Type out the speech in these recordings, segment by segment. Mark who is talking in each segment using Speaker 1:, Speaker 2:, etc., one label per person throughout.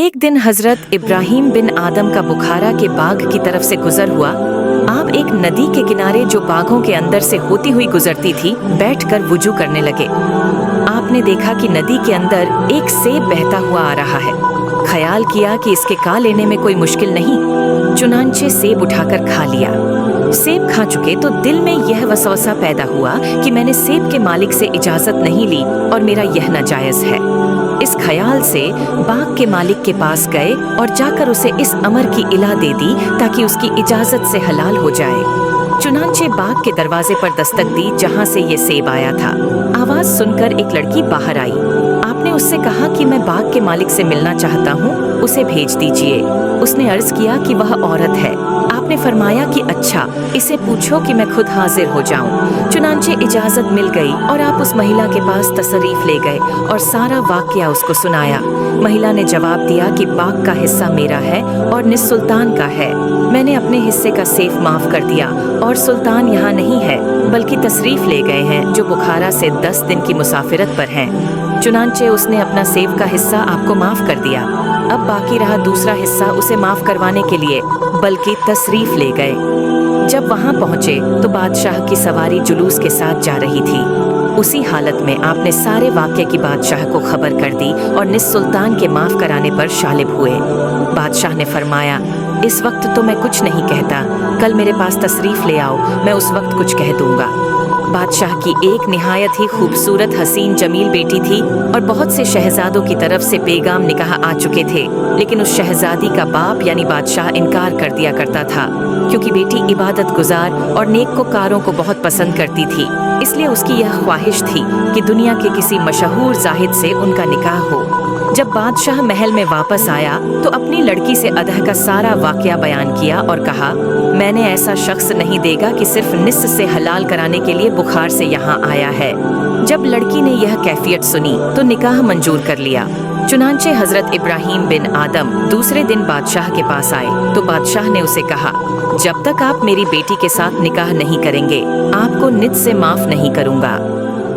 Speaker 1: एक दिन हजरत इब्राहिम बिन आदम का बुखारा के बाग की तरफ से गुजर हुआ। आप एक नदी के किनारे जो बागों के अंदर से होती हुई गुजरती थी, बैठकर वुजू करने लगे। आपने देखा कि नदी के अंदर एक सेब बहता हुआ आ रहा है। ख्याल किया कि इसके खा लेने में कोई मुश्किल नहीं, चुनांचे सेब उठाकर खा लिया। सेब खा चुके तो दिल में यह वसवसा पैदा हुआ कि मैंने सेब के मालिक से इजाजत नहीं ली और मेरा यह नाजायज है। इस ख्याल से बाग के मालिक के पास गए और जाकर उसे इस अमर की इला दे दी ताकि उसकी इजाजत से हलाल हो जाए। चुनांचे बाग के दरवाजे पर दस्तक दी जहां से ये सेब आया था। आवाज सुनकर एक लड़की बाहर आई। आपने उससे कहा कि मैं बाग के मालिक से मिलना चाहता हूँ, उसे भेज दीजिए। उसने अर्ज किया कि वह औरत है। आपने फरमाया कि अच्छा, इसे पूछो कि मैं खुद हाजिर हो जाऊं। चुनांचे इजाजत मिल गई और आप उस महिला के पास तशरीफ ले गए और सारा वाकया उसको सुनाया। महिला ने जवाब दिया कि बाग का हिस्सा मेरा है और निस सुल्तान का है। मैंने अपने हिस्से का सेफ माफ कर दिया और सुल्तान यहाँ नहीं है बल्कि तशरीफ ले गए हैं जो बुखारा से 10 दिन की मुसाफिरत पर हैं। चुनांचे उसने अपना सेब का हिस्सा आपको माफ कर दिया। अब बाकी रहा दूसरा हिस्सा उसे माफ करवाने के लिए बल्कि तशरीफ ले गए। जब वहां पहुंचे तो बादशाह की सवारी जुलूस के साथ जा रही थी। उसी हालत में आपने सारे वाक़े की बादशाह को खबर कर दी और निस सुल्तान के माफ कराने पर शालिब हुए। बादशाह ने फरमाया, इस वक्त तो मैं कुछ नहीं कहता, कल मेरे पास तशरीफ ले आओ, मैं उस वक्त कुछ कह दूंगा। बादशाह की एक निहायत ही खूबसूरत हसीन जमील बेटी थी और बहुत से शहजादों की तरफ से पैगाम निकाह आ चुके थे, लेकिन उस शहजादी का बाप यानी बादशाह इनकार कर दिया करता था क्योंकि बेटी इबादत गुजार और नेकोकारों को बहुत पसंद करती थी। इसलिए उसकी यह ख्वाहिश थी कि दुनिया के किसी मशहूर जाहिद से उनका निकाह हो। जब बादशाह महल में वापस आया तो अपनी लड़की से अदह का सारा वाकया बयान किया और कहा, मैंने ऐसा शख्स नहीं देगा कि सिर्फ निस्फ से हलाल कराने के लिए बुखार से यहाँ आया है। जब लड़की ने यह कैफियत सुनी तो निकाह मंजूर कर लिया। चुनांचे हजरत इब्राहिम बिन आदम दूसरे दिन बादशाह के पास आए तो बादशाह ने उसे कहा, जब तक आप मेरी बेटी के साथ निकाह नहीं करेंगे आपको नित से माफ नहीं करूँगा।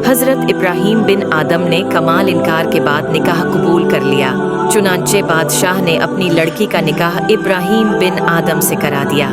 Speaker 1: हजरत इब्राहिम बिन आदम ने कमाल इनकार के बाद निकाह कबूल कर लिया। चुनांचे बादशाह ने अपनी लड़की का निकाह इब्राहिम बिन आदम से करा दिया।